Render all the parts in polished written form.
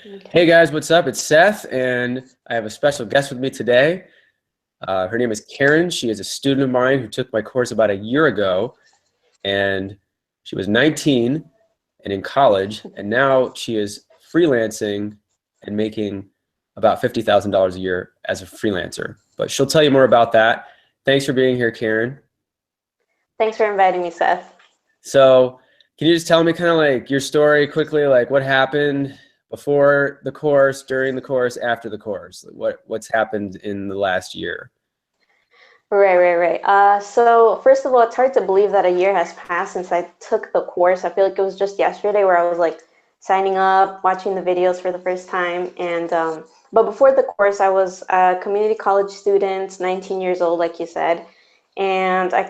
Okay. Hey guys, what's up? It's Seth, and I have a special guest with me today. Her name is Karen. She is a student of mine who took my course about a year ago, and she was 19 and in college, and now she is freelancing and making about $50,000 a year as a freelancer. But she'll tell you more about that. Thanks for being here, Karen. Thanks for inviting me, Seth. So, can you just tell me kind of like your story quickly, like what happened before the course, during the course, after the course? Like what's happened in the last year? Right. So first of all, it's hard to believe that a year has passed since I took the course. I feel like it was just yesterday where I was like signing up, watching the videos for the first time. And but before the course, I was a community college student, 19 years old, like you said, and I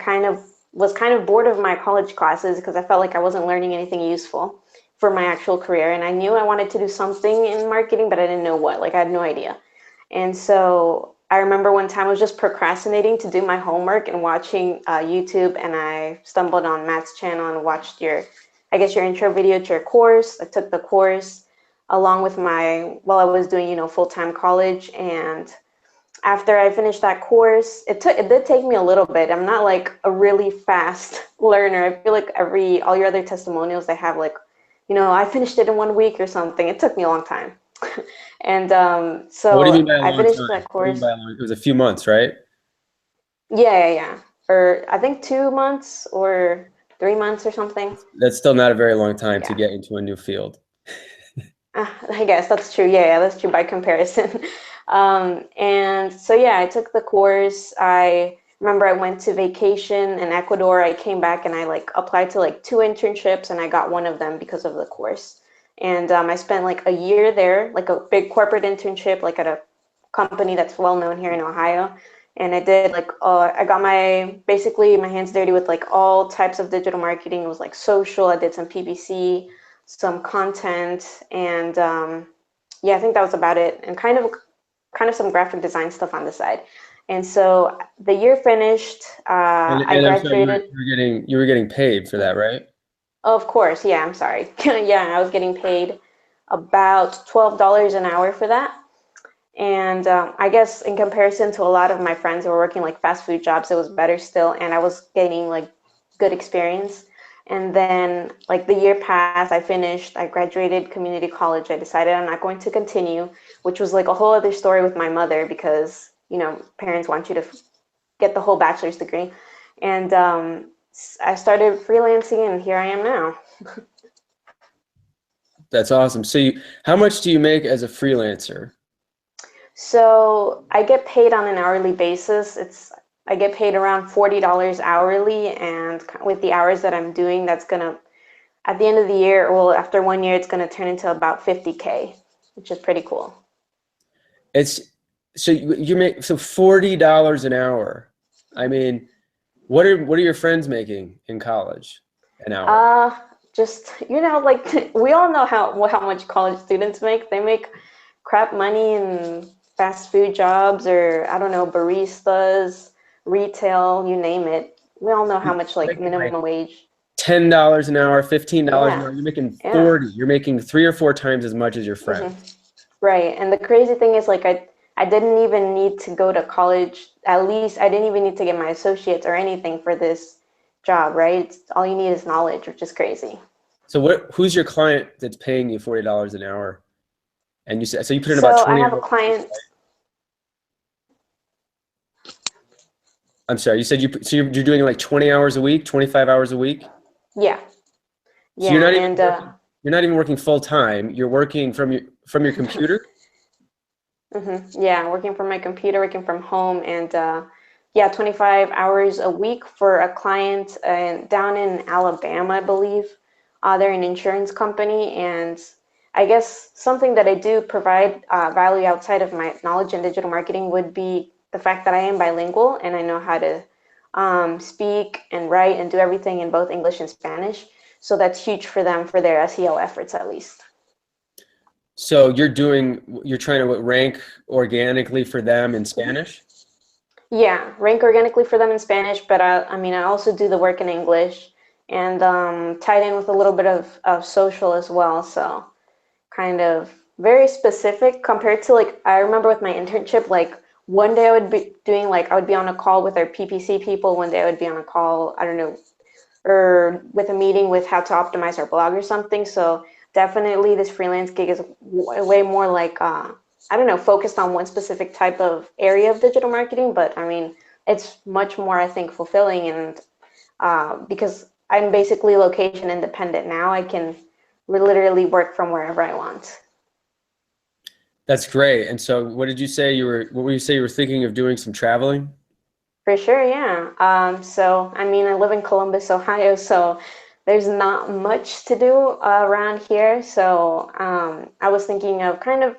was kind of bored of my college classes because I felt like I wasn't learning anything useful for my actual career. And I knew I wanted to do something in marketing, but I didn't know what. Like I had no idea. And so I remember one time I was just procrastinating to do my homework and watching YouTube, and I stumbled on Matt's channel and watched I guess your intro video to your course. I took the course along with while I was doing, full-time college. And after I finished that course, it did take me a little bit. I'm not like a really fast learner. I feel like all your other testimonials, they have like, I finished it in 1 week or something. It took me a long time. And What do you mean so by a I long finished time? that What do you mean course. by a long? It was a few months, right? Yeah. Or I think 2 months or 3 months or something. That's still not a very long time to Yeah. get into a new field. I guess that's true. Yeah, that's true by comparison. And so, yeah, I took the course. I remember I went to vacation in Ecuador. I came back and I like applied to like two internships and I got one of them because of the course. And I spent like a year there, like a big corporate internship, like at a company that's well known here in Ohio. And I did like, I got basically my hands dirty with like all types of digital marketing. It was like social. I did some PPC, some content, and yeah, I think that was about it. And kind of some graphic design stuff on the side. And so the year finished. I And I'm sorry, graduated. you were getting paid for that, right? Of course, yeah. I'm sorry. Yeah, I was getting paid about $12 an hour for that. And I guess in comparison to a lot of my friends who were working like fast food jobs, it was better still. And I was gaining like good experience. And then like the year passed, I finished, I graduated community college. I decided I'm not going to continue, which was like a whole other story with my mother because, parents want you to get the whole bachelor's degree. And I started freelancing and here I am now. That's awesome. So how much do you make as a freelancer? So I get paid on an hourly basis. I get paid around $40 hourly, and with the hours that I'm doing, that's gonna at the end of the year, well, after 1 year, it's gonna turn into about 50K, which is pretty cool. It's so you make so $40 an hour. I mean, what are your friends making in college an hour? Uh, just like we all know how much college students make. They make crap money in fast food jobs or I don't know, baristas, retail, you name it. We all know how much like Making like minimum wage. $10 an hour, $15 an Yeah, hour. You're making yeah. 40. You're making 3 or 4 times as much as your hmm friends. Right. And the crazy thing is like I didn't even need to go to college. At least I didn't even need to get my associates or anything for this job, right? All you need is knowledge, which is crazy. So who's your client that's paying you $40 an hour? And you said so you put in about So I 20 have a hours a week, client. right? I'm sorry, you said you're doing like 20 hours a week, 25 hours a week. Yeah. So you're Yeah. not even And working you're not even working full time. You're working from your computer. yeah, working from my computer, working from home, and yeah, 25 hours a week for a client down in Alabama, I believe. They're an insurance company, and I guess something that I do provide value outside of my knowledge in digital marketing would be the fact that I am bilingual and I know how to speak and write and do everything in both English and Spanish. So that's huge for them for their SEO efforts, at least. So you're trying to rank organically for them in Spanish? Yeah, rank organically for them in Spanish, but I mean, I also do the work in English and tied in with a little bit of social as well. So kind of very specific compared to like I remember with my internship, like one day I would be doing like I would be on a call with our PPC people, one day I would be on a call, I don't know, or with a meeting with how to optimize our blog or something. So definitely this freelance gig is way more like I don't know, focused on one specific type of area of digital marketing, but I mean it's much more I think fulfilling and because I'm basically location independent now, I can literally work from wherever I want. That's great. And so what did you say you were, what were you say you were thinking of doing some traveling? For sure, yeah. So, I mean, I live in Columbus, Ohio, so there's not much to do around here. So, I was thinking of kind of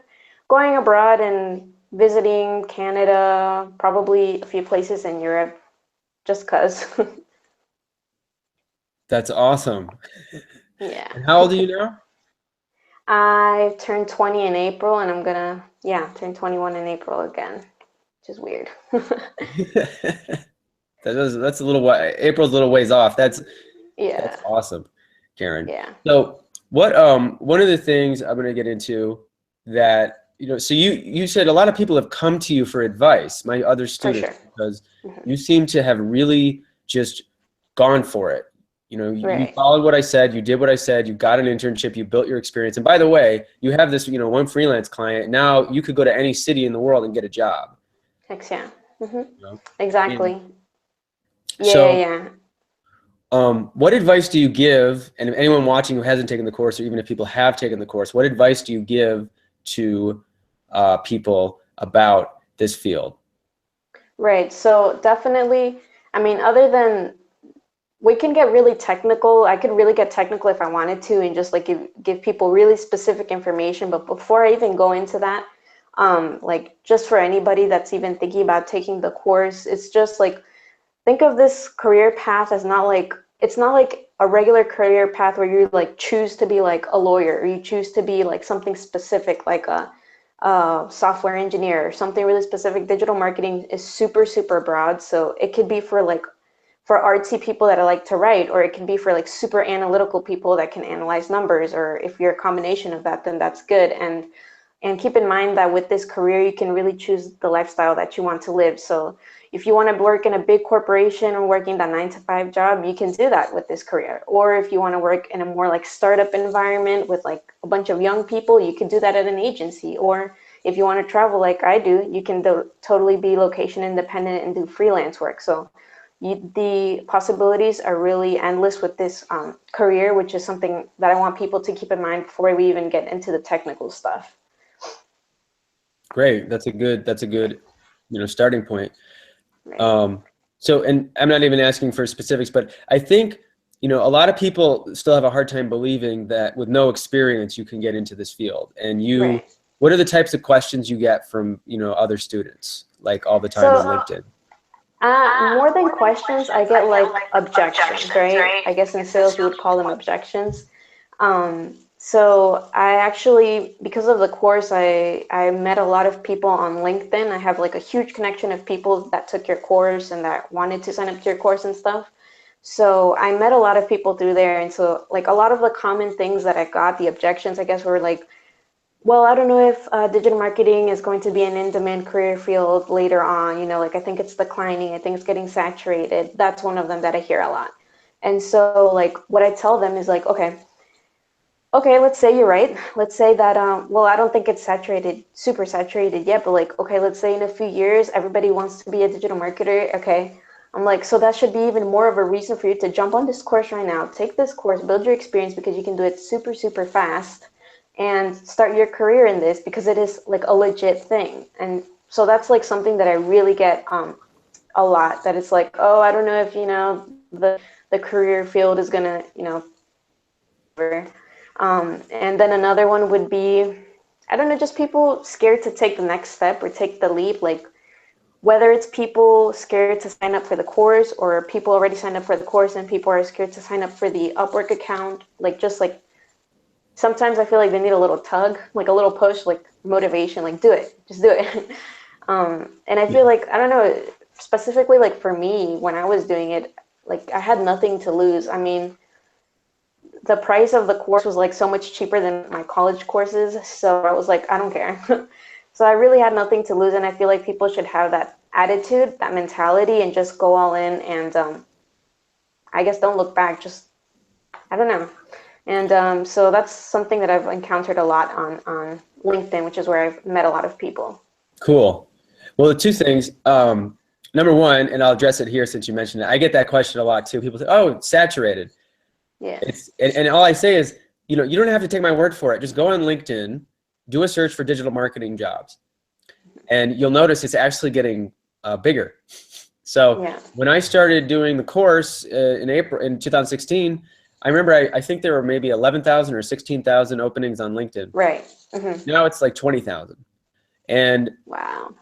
going abroad and visiting Canada, probably a few places in Europe, just 'cause. That's awesome. Yeah. And how old are you now? I turned 20 in April, and I'm gonna, yeah, turn 21 in April again, which is weird. That's a little way, April's a little ways off. That's Yeah, awesome, Karen. yeah, So what one of the things I'm going to get into that, so you said a lot of people have come to you for advice, my other for students, sure. because Hmm. you seem to have really just gone for it. You Right. followed what I said, you did what I said, you got an internship, you built your experience. And by the way, you have this, one freelance client. Now you could go to any city in the world and get a job. Hex, yeah. Hmm. You know? And Exactly. Yeah, so yeah, what advice do you give, and if anyone watching who hasn't taken the course, or even if people have taken the course, what advice do you give to people about this field? right. So definitely, I mean, other than we can get really technical, I could really get technical if I wanted to and just like give people really specific information. But before I even go into that, like just for anybody that's even thinking about taking the course, it's just like think of this career path as not like it's not like a regular career path where you like choose to be like a lawyer or you choose to be like something specific like a software engineer or something really specific. Digital marketing is super broad, so it could be for like for artsy people that like to write, or it can be for like super analytical people that can analyze numbers, or if you're a combination of that, then that's good. And keep in mind that with this career, you can really choose the lifestyle that you want to live. So if you want to work in a big corporation or working that 9 to 5 job, you can do that with this career. Or if you want to work in a more like startup environment with like a bunch of young people, you can do that at an agency. Or if you want to travel like I do, you can totally be location independent and do freelance work. So the possibilities are really endless with this career, which is something that I want people to keep in mind before we even get into the technical stuff. Great, that's a good starting point. Right. Um, so, and I'm not even asking for specifics, but I think, a lot of people still have a hard time believing that with no experience, you can get into this field. And Right. what are the types of questions you get from, other students, like all the time on So, LinkedIn? more than questions, I get like objections, right? I guess in sales we would call them objections. So I actually, because of the course, I met a lot of people on LinkedIn. I have like a huge connection of people that took your course and that wanted to sign up to your course and stuff. So I met a lot of people through there. And so like a lot of the common things that I got, the objections, I guess, were like, well, I don't know if digital marketing is going to be an in-demand career field later on. Like I think it's declining. I think it's getting saturated. That's one of them that I hear a lot. And so, like, what I tell them is like, okay, let's say you're right. Let's say that, well, I don't think it's saturated, super saturated yet, but like, okay, let's say in a few years, everybody wants to be a digital marketer. Okay. I'm like, so that should be even more of a reason for you to jump on this course right now. Take this course, build your experience because you can do it super fast and start your career in this because it is like a legit thing. And so that's like something that I really get a lot that it's like, oh, I don't know if, the career field is gonna, and then another one would be, I don't know, just people scared to take the next step or take the leap. Like whether it's people scared to sign up for the course or people already signed up for the course and people are scared to sign up for the Upwork account. Like just like sometimes I feel like they need a little tug, like a little push, like motivation, like do it, just do it. And I feel like, I don't know, specifically like for me, when I was doing it, like I had nothing to lose. I mean, the price of the course was like so much cheaper than my college courses. So I was like, I don't care. So I really had nothing to lose. And I feel like people should have that attitude, that mentality, and just go all in. And I guess don't look back. Just, I don't know. And so that's something that I've encountered a lot on LinkedIn, which is where I've met a lot of people. Cool. Well, the two things. Number one, and I'll address it here since you mentioned it. I get that question a lot too. People say, "Oh, it's saturated." Yeah. And all I say is, you don't have to take my word for it. Just go on LinkedIn, do a search for digital marketing jobs, and you'll notice it's actually getting bigger. So Yeah. when I started doing the course in April in 2016, I remember I think there were maybe 11,000 or 16,000 openings on LinkedIn. Right. Mm-hmm. Now it's like 20,000, and Wow.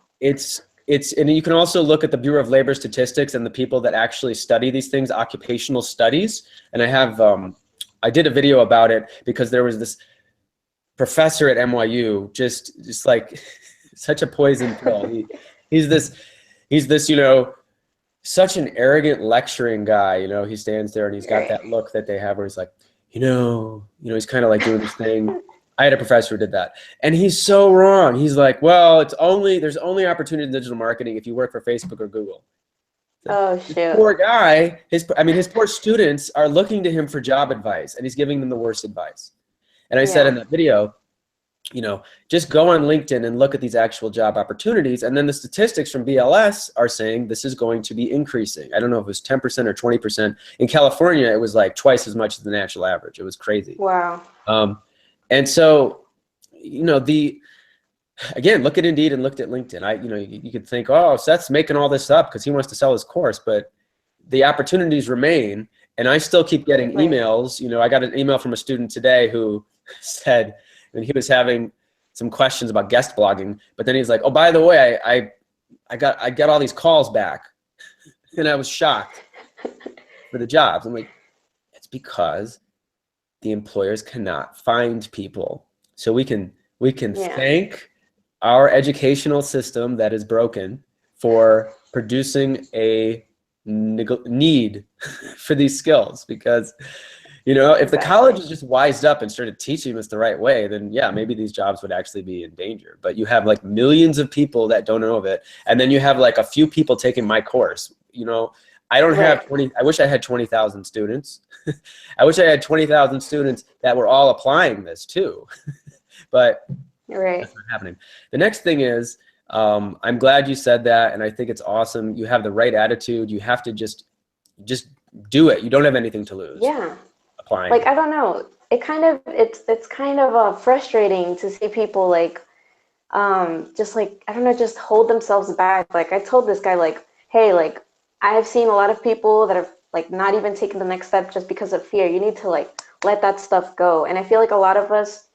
and you can also look at the Bureau of Labor Statistics and the people that actually study these things, occupational studies. And I did a video about it because there was this professor at NYU, just like such a poison pill. He's this, such an arrogant lecturing guy. He stands there and he's got that look that they have where he's like, he's kind of like doing this thing. I had a professor who did that, and he's so wrong. He's like, well, there's only opportunity in digital marketing if you work for Facebook or Google. Oh This shoot. poor guy, his poor students are looking to him for job advice, and he's giving them the worst advice. And I said in that video, just go on LinkedIn and look at these actual job opportunities. And then the statistics from BLS are saying this is going to be increasing. I don't know if it was 10% or 20%. In California, it was like twice as much as the national average. It was crazy. Wow. And so, again, look at Indeed and looked at LinkedIn. You could think, oh, Seth's making all this up because he wants to sell his course, but the opportunities remain. And I still keep getting emails. I got an email from a student today who said, and he was having some questions about guest blogging, but then he's like, oh, by the way, I got all these calls back. And I was shocked for the jobs. I'm like, it's because the employers cannot find people. So we can thank our educational system that is broken for producing a need for these skills, because if the college just wised up and started teaching us the right way, then yeah, maybe these jobs would actually be in danger. But you have like millions of people that don't know of it, and then you have like a few people taking my course. I don't have 20. I wish I had 20,000 students. I wish I had 20,000 students that were all applying this too. But that's not happening. The next thing is, I'm glad you said that, and I think it's awesome. You have the right attitude. You have to just do it. You don't have anything to lose. Yeah. Applying. Like, I don't know. It's kind of frustrating to see people like just like, I don't know, just hold themselves back. Like I told this guy, like, hey, like I have seen a lot of people that have like not even taken the next step just because of fear. You need to like let that stuff go. And I feel like a lot of us,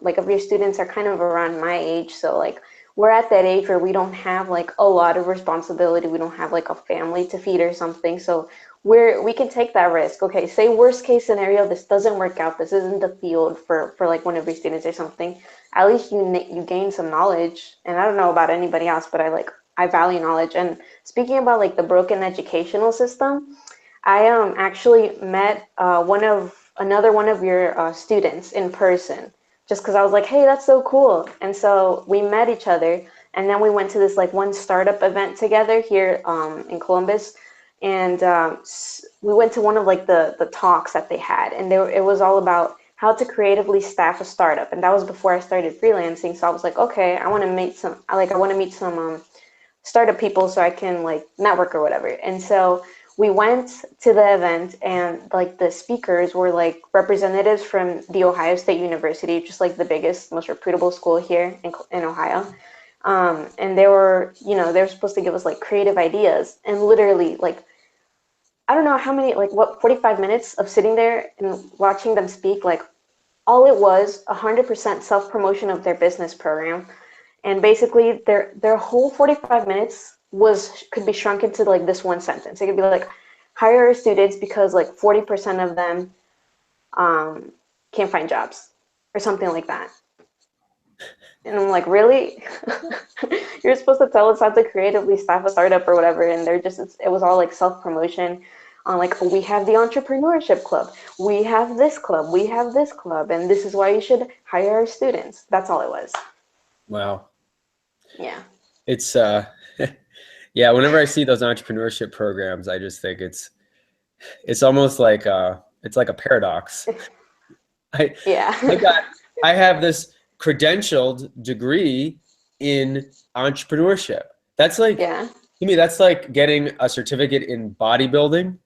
like of your students are kind of around my age. So like we're at that age where we don't have like a lot of responsibility. We don't have like a family to feed or something. So we can take that risk. Okay, say worst case scenario, this doesn't work out. This isn't the field for like one of your students or something. At least you gain some knowledge. And I don't know about anybody else, but I value knowledge. And speaking about like the broken educational system, I actually met another one of your students in person, just because I was like, hey, that's so cool. And so we met each other, and then we went to this like one startup event together here in Columbus. And we went to one of like the talks that they had, and it was all about how to creatively staff a startup. And that was before I started freelancing. So I was like, okay, I want to meet some startup people so I can like network or whatever. And so we went to the event, and like the speakers were like representatives from the Ohio State University, just like the biggest, most reputable school here in Ohio. And they were supposed to give us like creative ideas, and literally like, I don't know how many, like what, 45 minutes of sitting there and watching them speak, like all it was 100% self-promotion of their business program. And basically their whole 45 minutes could be shrunk into like this one sentence. It could be like, hire our students because like 40% of them can't find jobs or something like that. And I'm like, really? You're supposed to tell us how to creatively staff a startup or whatever, and it was all like self-promotion. on like, oh, we have the entrepreneurship club, we have this club, we have this club, and this is why you should hire our students. That's all it was. Wow. Yeah. It's yeah, whenever I see those entrepreneurship programs, I just think it's almost like it's like a paradox. I Yeah. I got I have this credentialed degree in entrepreneurship. That's like Yeah. to me, that's like getting a certificate in bodybuilding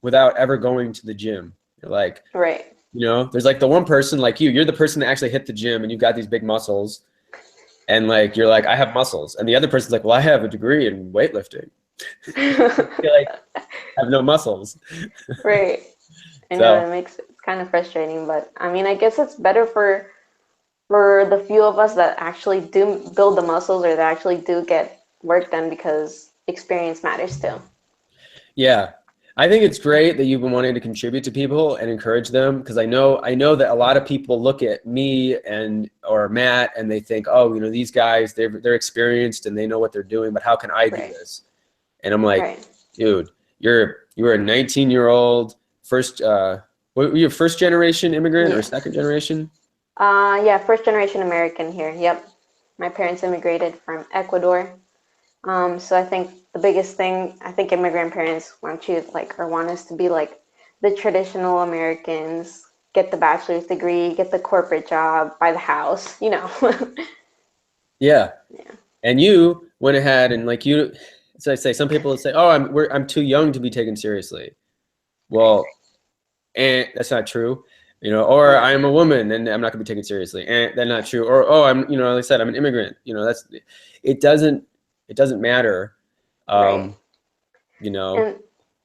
without ever going to the gym. You're like, Right. there's like the one person like you're the person that actually hit the gym and you've got these big muscles. And like you're like, I have muscles. And the other person's like, well, I have a degree in weightlifting. You're like, I have no muscles. Right. I know So it makes it's kind of frustrating, but I mean, I guess it's better for the few of us that actually do build the muscles or that actually do get work done because experience matters too. yeah, I think it's great that you've been wanting to contribute to people and encourage them because I know that a lot of people look at me and or Matt and they think, oh, these guys they're experienced and they know what they're doing, but how can I do Right. this? And I'm like, Right. dude, you were a 19-year-old first were you a first generation immigrant or second Yes. generation? Yeah, first generation American here. Yep. My parents immigrated from Ecuador. So I think the biggest thing, I think immigrant parents want you like or want us to be like the traditional Americans, get the bachelor's degree, get the corporate job, buy the house, you know. Yeah. Yeah. And you went ahead and like so I say some people would say, "Oh, I'm too young to be taken seriously." Right. Well, and that's not true. Or Yeah. I'm a woman and I'm not going to be taken seriously. And that's not true. Or oh, like I said, I'm an immigrant. That's it doesn't matter. Right. Um, you know, And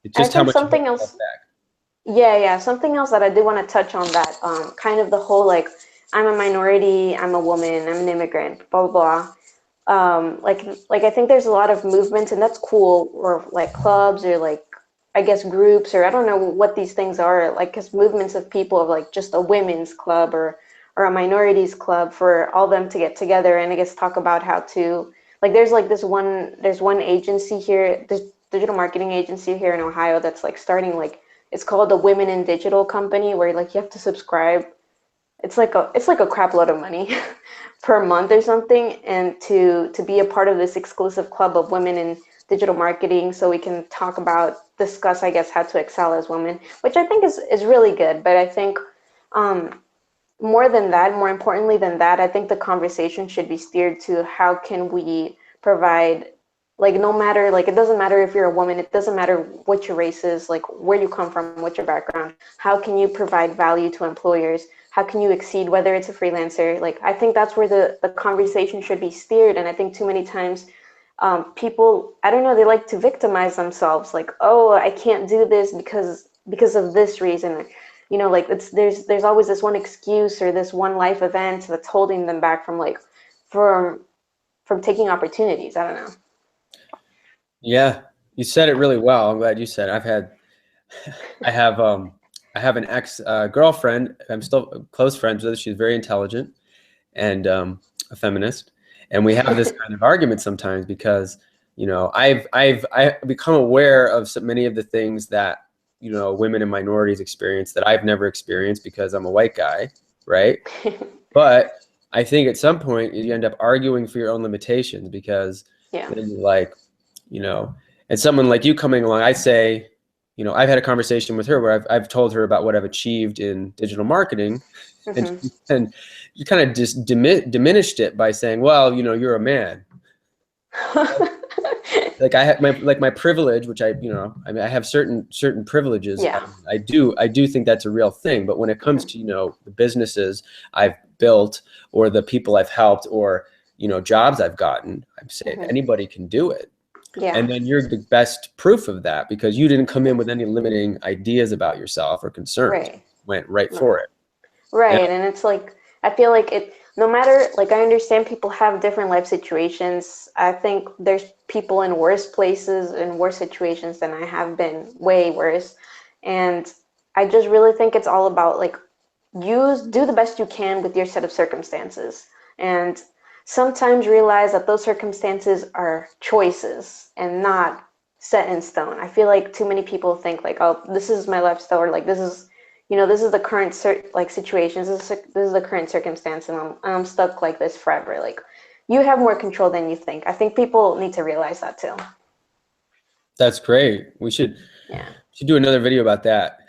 it's I just how think much you hold something else, yourself back. yeah, yeah, something else that I do want to touch on that, kind of the whole like, I'm a minority, I'm a woman, I'm an immigrant, blah, blah, blah. Like I think there's a lot of movements, and that's cool, or like clubs, or like, I guess groups, or I don't know what these things are, like, because movements of people of like just a women's club or a minorities club for all them to get together and I guess talk about how to like there's one agency here, this digital marketing agency here in Ohio that's like starting like it's called the Women in Digital Company where like you have to subscribe. It's like a crap load of money per month or something, and to be a part of this exclusive club of women in digital marketing, so we can discuss, I guess, how to excel as women, which I think is really good. But I think more than that, more importantly than that, I think the conversation should be steered to how can we provide, like, no matter, like, it doesn't matter if you're a woman, it doesn't matter what your race is, like, where you come from, what your background, how can you provide value to employers? How can you exceed, whether it's a freelancer? Like, I think that's where the conversation should be steered. And I think too many times people, I don't know, they like to victimize themselves, like, oh, I can't do this because of this reason. Like there's always this one excuse or this one life event that's holding them back from like from from taking opportunities. I don't know. Yeah, you said it really well. I'm glad you said it. I have I have an ex girlfriend. I'm still close friends with her. She's very intelligent and a feminist, and we have this kind of argument sometimes because I've become aware of so many of the things that women and minorities experience that I've never experienced because I'm a white guy, right? But I think at some point you end up arguing for your own limitations because Yeah. then you're like, you know, and someone like you coming along, I say, I've had a conversation with her where I've told her about what I've achieved in digital marketing, and Hmm. and you kind of just diminished it by saying, well, you're a man. Like I have my privilege, which I have certain privileges. Yeah. I do think that's a real thing. But when it comes Hmm. to the businesses I've built or the people I've helped or jobs I've gotten, I'm saying Hmm. anybody can do it. Yeah. And then you're the best proof of that because you didn't come in with any limiting ideas about yourself or concerns. Right. Went right Right. for it. And Right. And it's like, I feel like no matter, like, I understand people have different life situations. I think there's people in worse places, in worse situations than I have been, way worse. And I just really think it's all about, like, do the best you can with your set of circumstances. And sometimes realize that those circumstances are choices and not set in stone. I feel like too many people think like, oh, this is my lifestyle, or like this is, you know, this is the current like situation. This is the current circumstance, and I'm stuck like this forever. Like, you have more control than you think. I think people need to realize that too. That's great. We Yeah. should do another video about that.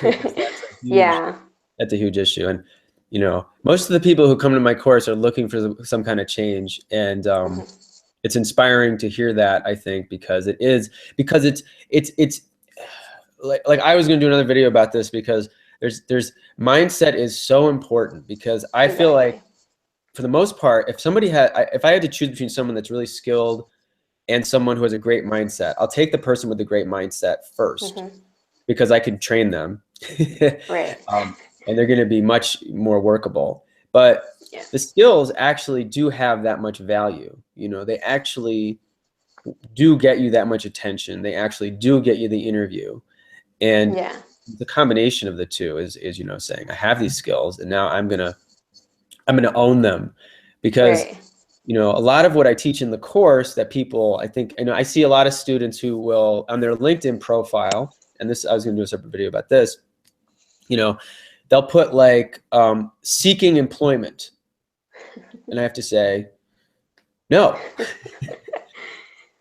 Because Yeah. that's a huge issue. And, you know, most of the people who come to my course are looking for some kind of change. And it's inspiring to hear that, I think, because it's like I was going to do another video about this, because there's mindset is so important, because I feel like for the most part, if I had to choose between someone that's really skilled and someone who has a great mindset, I'll take the person with the great mindset first, because I can train them. Right. And they're going to be much more workable. But Yeah. the skills actually do have that much value. You know, they actually do get you that much attention. They actually do get you the interview. And Yeah. the combination of the two is, you know, saying I have these skills and now I'm gonna own them, because Right. you know, a lot of what I teach in the course that people, I think, you know, I see a lot of students who will, on their LinkedIn profile, and this, I was going to do a separate video about this, you know, they'll put like seeking employment. And I have to say, no,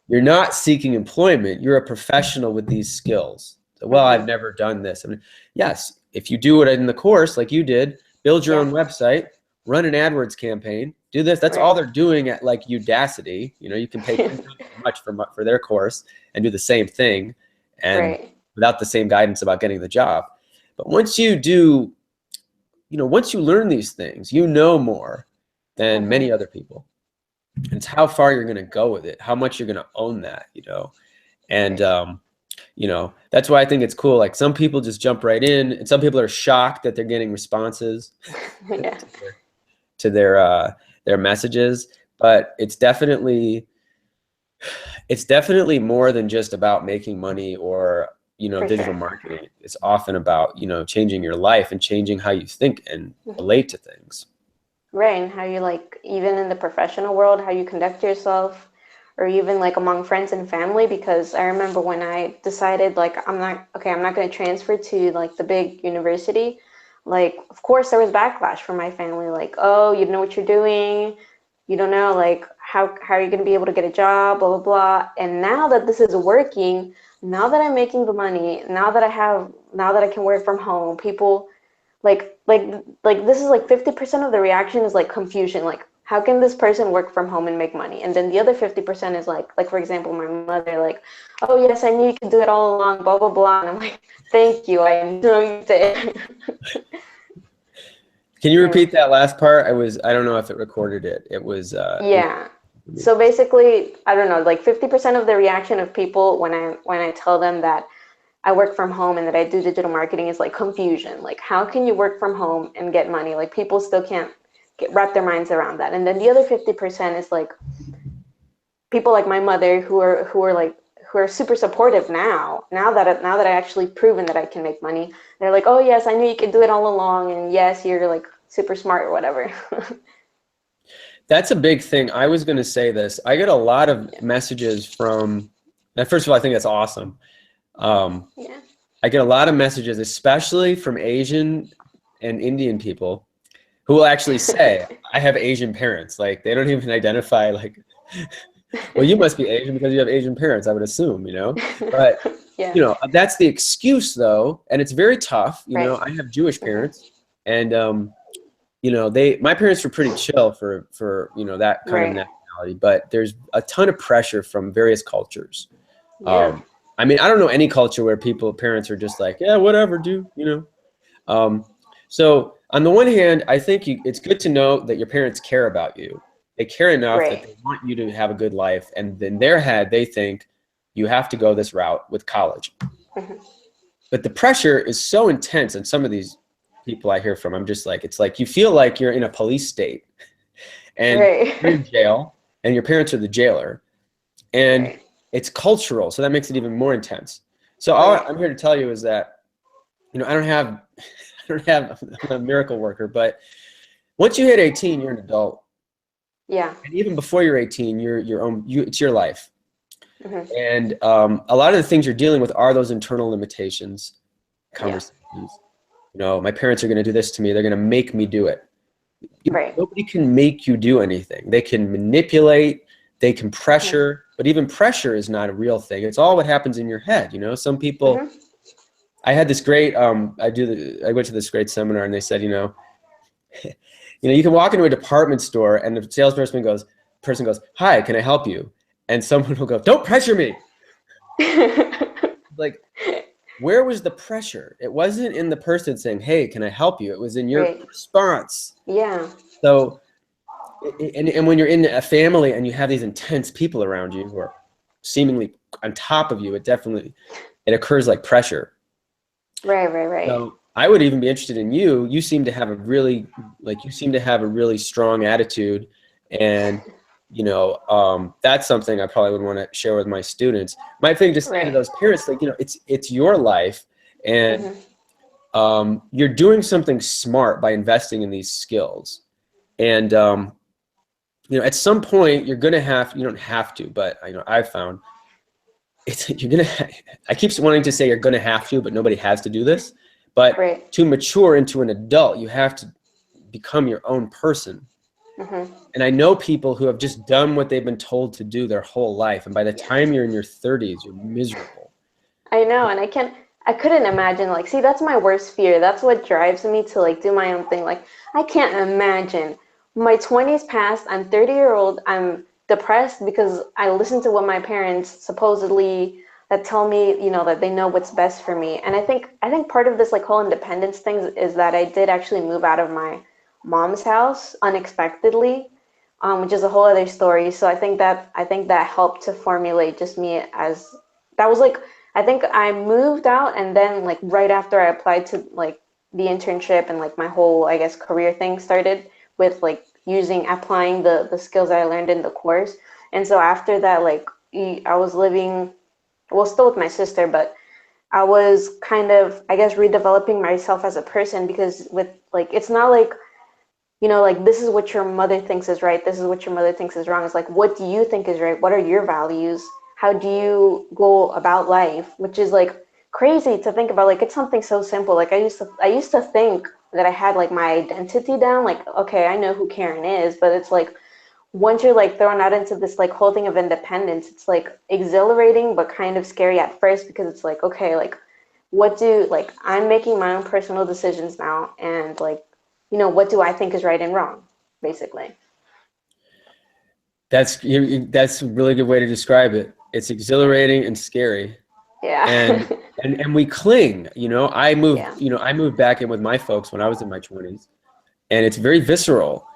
you're not seeking employment. You're a professional with these skills. So, well, I've never done this. I mean, yes, if you do it in the course, like you did, build your own website, run an AdWords campaign, do this. That's all they're doing at like Udacity. You know, you can pay 10 times as much for their course and do the same thing, and without the same guidance about getting the job. But once you do, you know, once you learn these things, you know more than many other people. And it's how far you're going to go with it, how much you're going to own that, you know. And you know, that's why I think it's cool. Like, some people just jump right in, and some people are shocked that they're getting responses to their messages. But it's definitely more than just about making money or, you know, digital marketing. It's often about, you know, changing your life and changing how you think and relate to things. Right, and how you, like, even in the professional world, how you conduct yourself, or even like among friends and family. Because I remember when I decided, like, I'm not going to transfer to like the big university. Like, of course, there was backlash from my family. Like, oh, you don't know what you're doing. You don't know, like, how are you going to be able to get a job, blah, blah, blah. And now that this is working, now that I'm making the money, now that I can work from home, people like this is like 50% of the reaction is like confusion. Like, how can this person work from home and make money? And then the other 50% is like for example, my mother, like, oh yes, I knew you could do it all along, blah blah blah. And I'm like, thank you, I know you did. Can you repeat that last part? I don't know if it recorded it. It was yeah. So basically, I don't know, like 50% of the reaction of people when I tell them that I work from home and that I do digital marketing is like confusion. Like, how can you work from home and get money? Like, people still can't wrap their minds around that. And then the other 50% is like people like my mother who are super supportive now that I actually proven that I can make money. They're like, oh yes, I knew you could do it all along, and yes, you're like super smart or whatever. That's a big thing. I was going to say this. I get a lot of messages from, and first of all, I think that's awesome. I get a lot of messages, especially from Asian and Indian people, who will actually say, I have Asian parents. Like, they don't even identify, like, well, you must be Asian because you have Asian parents, I would assume, you know. But you know, that's the excuse, though, and it's very tough. You know, I have Jewish parents, and you know, my parents were pretty chill for you know, that kind of nationality. But there's a ton of pressure from various cultures. I mean, I don't know any culture where parents are just like, yeah, whatever, dude, you know. So on the one hand, I think it's good to know that your parents care about you. They care enough that they want you to have a good life, and in their head, they think you have to go this route with college. But the pressure is so intense, and some of these people I hear from, I'm just like, it's like you feel like you're in a police state, and you're in jail, and your parents are the jailer, and it's cultural, so that makes it even more intense. So all I'm here to tell you is that, you know, I don't have I'm a miracle worker, but once you hit 18, you're an adult. Yeah. And even before you're 18, it's your life. Hmm. And a lot of the things you're dealing with are those internal limitations, Yeah. conversations. My parents are going to do this to me. They're going to make me do it. Right. Nobody can make you do anything. They can manipulate, they can Hmm. pressure, but even pressure is not a real thing. It's all what happens in your head. Some people, Hmm. I had this great, I went to this great seminar and they said, you can walk into a department store and the person goes, "Hi, can I help you?" And someone will go, "Don't pressure me." Like, where was the pressure? It wasn't in the person saying, "Hey, can I help you?" It was in your Right. response. Yeah. So, and when you're in a family and you have these intense people around you who are seemingly on top of you, it occurs like pressure. Right. Right. Right. So I would even be interested in you. You seem to have a really strong attitude, and that's something I probably would want to share with my students. My thing to say to Right. those parents, like, it's your life, and Hmm. you're doing something smart by investing in these skills. And at some point you don't have to, but I've found I keep wanting to say you're gonna have to, but nobody has to do this. But Right. to mature into an adult, you have to become your own person. Hmm. And I know people who have just done what they've been told to do their whole life, and by the Yeah. time you're in your 30s, you're miserable. I know, and I couldn't imagine, like, see, that's my worst fear. That's what drives me to like do my own thing. Like, I can't imagine my 20s passed, I'm 30-year-old, I'm depressed because I listened to what my parents supposedly that tell me, that they know what's best for me. And I think part of this like whole independence thing is that I did actually move out of my mom's house unexpectedly, which is a whole other story. So I think that helped to formulate just me as that was like I think I moved out and then like right after I applied to like the internship and like my whole I guess career thing started with like applying the skills that I learned in the course. And so after that like I was living well still with my sister, but I was kind of I guess redeveloping myself as a person because with like it's not like like this is what your mother thinks is right, this is what your mother thinks is wrong. It's like, what do you think is right? What are your values? How do you go about life? Which is like crazy to think about. Like, it's something so simple. Like, I used to think that I had like my identity down. Like, okay, I know who Karen is, but it's like once you're like thrown out into this like whole thing of independence, it's like exhilarating but kind of scary at first because it's like, okay, like I'm making my own personal decisions now, and like what do I think is right and wrong, basically. That's a really good way to describe it. It's exhilarating and scary, Yeah. and and we cling. Yeah. I moved back in with my folks when I was in my 20s, and it's very visceral,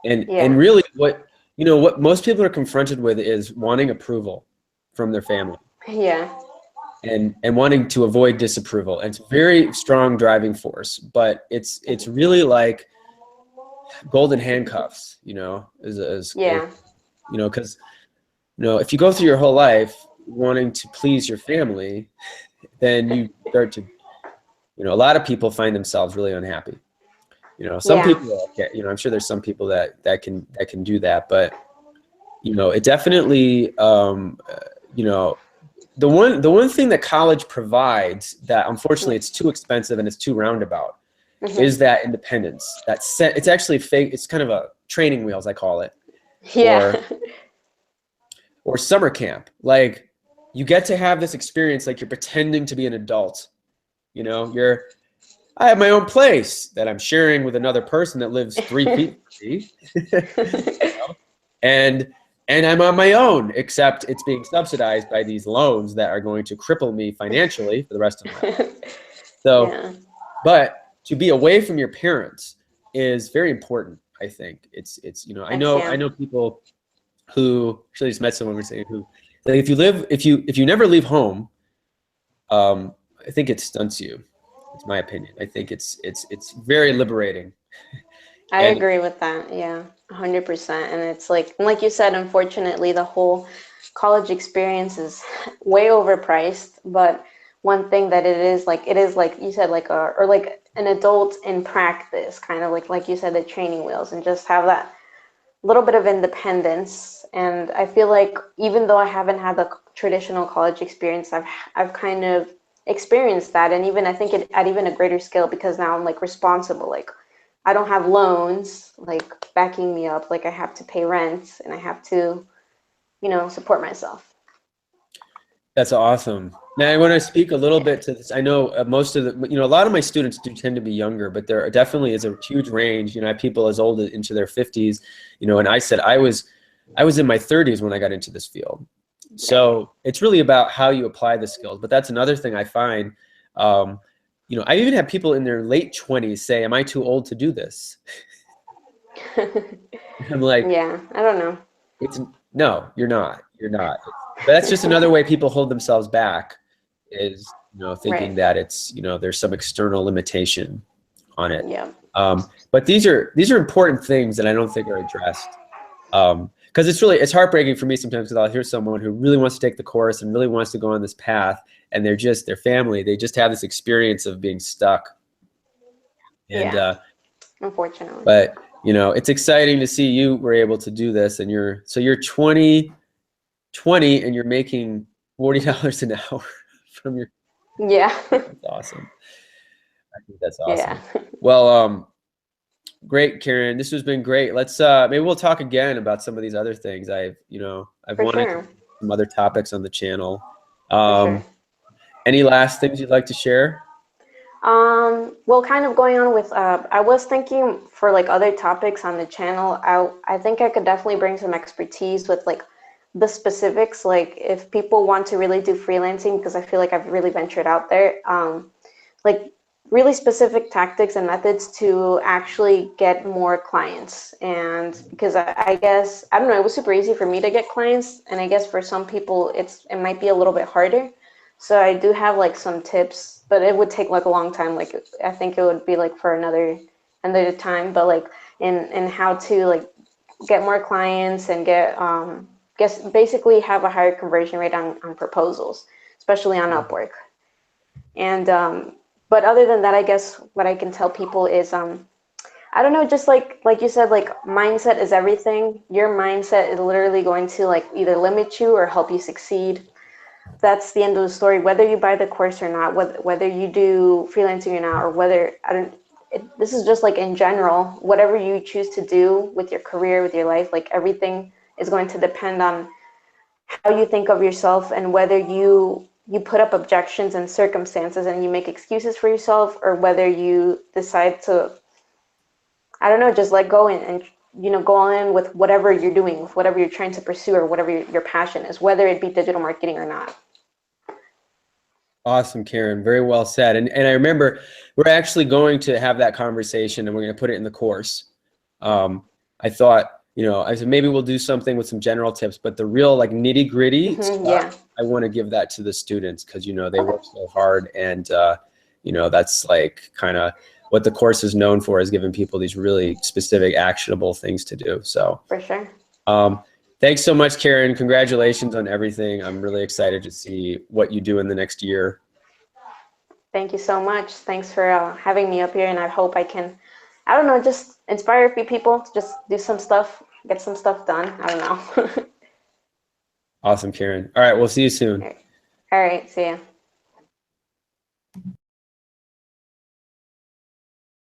and Yeah. really what most people are confronted with is wanting approval from their family, Yeah. and wanting to avoid disapproval. And it's a very strong driving force, but it's really like golden handcuffs, as Yeah. because if you go through your whole life wanting to please your family, then you start to, a lot of people find themselves really unhappy. Some Yeah. people, okay, I'm sure there's some people that can do that, but it definitely, the one thing that college provides that unfortunately it's too expensive and it's too roundabout Hmm. is that independence. It's actually fake. It's kind of a training wheels, I call it, Yeah. or summer camp. Like, you get to have this experience like you're pretending to be an adult. I have my own place that I'm sharing with another person that lives 3 feet from me. and I'm on my own, except it's being subsidized by these loans that are going to cripple me financially for the rest of my life. So, Yeah. but to be away from your parents is very important. I think it's I Yeah. know people who actually just met someone recently who, like, if you never leave home, I think it stunts you. It's my opinion. I think it's very liberating. I And agree with that. Yeah, 100%. And it's like you said, unfortunately, the whole college experience is way overpriced. But one thing that it is like you said, like or like an adult in practice, kind of like you said, the training wheels, and just have that little bit of independence And I feel like even though I haven't had the traditional college experience, I've kind of experienced that, and even I think at even a greater scale because now I'm like responsible. Like I don't have loans like backing me up. Like I have to pay rent and I have to, support myself. That's awesome. Now I want to speak a little bit to this. I know most of the, a lot of my students do tend to be younger, but there definitely is a huge range. I have people as old as into their 50s, and I said I was in my 30s when I got into this field. So it's really about how you apply the skills. But that's another thing I find. I even have people in their late 20s say, "Am I too old to do this?" I'm like, Yeah, I don't know. it's no, you're not. You're not. But that's just another way people hold themselves back is, thinking Right. that it's, there's some external limitation on it. Yeah. But these are important things that I don't think are addressed. Because it's heartbreaking for me sometimes because I'll hear someone who really wants to take the course and really wants to go on this path, and their family, they just have this experience of being stuck. And Yeah. Unfortunately. but it's exciting to see you were able to do this, and you're 20 and you're making $40 an hour from your. Yeah. That's awesome. I think that's Yeah. awesome. Well, great, Karen. This has been great. Let's maybe we'll talk again about some of these other things. I've For wanted to sure. do some other topics on the channel. For sure. Any last things you'd like to share? Well, kind of going on with, I was thinking for like other topics on the channel, I think I could definitely bring some expertise with like the specifics, like if people want to really do freelancing, because I feel like I've really ventured out there, like really specific tactics and methods to actually get more clients. And because I guess, I don't know, it was super easy for me to get clients, and I guess for some people it might be a little bit harder. So I do have like some tips, but it would take like a long time. Like I think it would be like for another time, but like in how to like get more clients and guess basically have a higher conversion rate on proposals, especially on Upwork. And but other than that, I guess what I can tell people is I don't know, just like you said, like mindset is everything. Your mindset is literally going to like either limit you or help you succeed. That's the end of the story. Whether you buy the course or not, whether you do freelancing or not, or whether I don't. This is just like in general, whatever you choose to do with your career, with your life, like everything is going to depend on how you think of yourself and whether you put up objections and circumstances and you make excuses for yourself, or whether you decide to, I don't know, just let go and go all in with whatever you're doing, with whatever you're trying to pursue, or whatever your passion is, whether it be digital marketing or not. Awesome, Karen. Very well said. And I remember we're actually going to have that conversation, and we're going to put it in the course. I thought, I said maybe we'll do something with some general tips, but the real like nitty gritty stuff, Yeah. I want to give that to the students because they work so hard, and that's like kind of what the course is known for, is giving people these really specific, actionable things to do. So For sure. thanks so much, Karen. Congratulations on everything. I'm really excited to see what you do in the next year. Thank you so much. Thanks for having me up here, and I hope I can, I don't know, just inspire a few people to just do some stuff, get some stuff done. I don't know. Awesome, Karen. All right, we'll see you soon. All right, see ya.